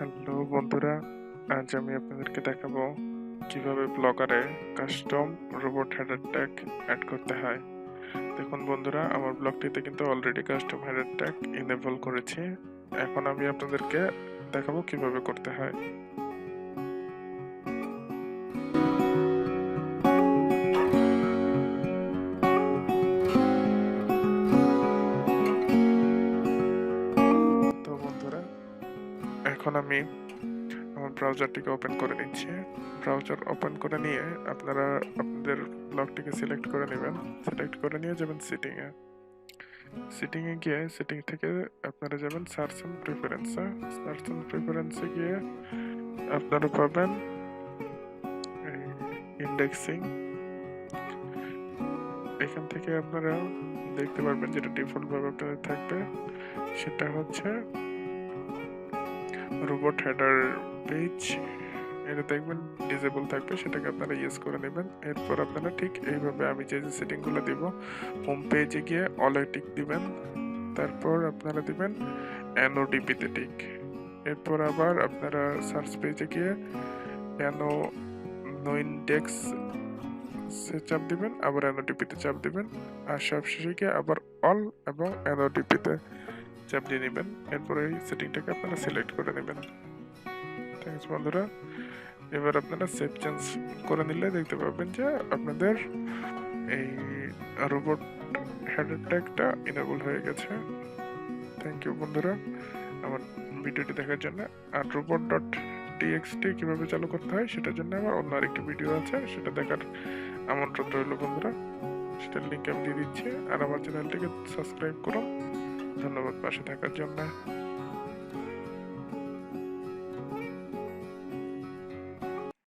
Hello বন্ধুরা, আজ আমি আপনাদেরকে দেখাবো কিভাবে ব্লগারে custom robot header tag add করতে হয়। দেখুন বন্ধুরা, আমার ব্লগটিতে কিন্তু already custom header tag enable করেছি। এখন আমি আপনাদেরকে দেখাবো কিভাবে করতে হয়। তো বন্ধুরা, এখন আমি আমার ব্রাউজারটিকে ওপেন করে নিচ্ছি। ব্রাউজার ওপেন করে নিয়ে আপনারা আপনাদের ব্লগটিকে সিলেক্ট করে নেবেন। সিলেক্ট করে নিয়ে যাবেন সিটিংয়ে গিয়ে সিটিং থেকে আপনারা যাবেন সার্চ এন্ড প্রেফারেন্সে গিয়ে আপনারা পাবেন ইন্ডেক্সিং। এখান থেকে আপনারা দেখতে পারবেন যেটা ডিফল্ট ভাবে আপনাদের থাকবে, সেটা হচ্ছে রোবট হেডার পেজ। এটা দেখবেন ডিসেবল থাকবে, সেটাকে আপনারা ইয়েস করে নেবেন। এরপর আপনারা ঠিক এইভাবে আমি যে সেটিংগুলো দিব, হোম পেজে গিয়ে অলে টিক দিবেন। তারপর আপনারা দিবেন noodp তে টিক। এরপর আবার আপনারা সার্চ পেজে গিয়ে নো ইন্ডেক্স চাপ দিবেন, আবার noodp তে চাপ দিবেন, আর সবশেষে গিয়ে আবার অল এবং noodp তে চাপ দিয়ে নেবেন। এরপর এই সেটিংটাকে আপনারা সিলেক্ট করে নেবেন। থ্যাংকস বন্ধুরা। এবার আপনারা সেভ চেঞ্জ করে নিলে দেখতে পাবেন যে আপনাদের এই রোবট হেডার ট্যাগটা ইনেবল হয়ে গেছে। থ্যাংক ইউ বন্ধুরা আমার ভিডিওটি দেখার জন্য। আর robot.txt কিভাবে চালু করতে হয় সেটার জন্য আমার অন্য আরেকটি ভিডিও আছে, সেটা দেখার আমন্ত্রণ রইল বন্ধুরা। সেটার লিঙ্ক আমি দিয়ে দিচ্ছি। আর আমার চ্যানেলটিকে সাবস্ক্রাইব করুন। ধন্যবাদ পাশে থাকার জন্য।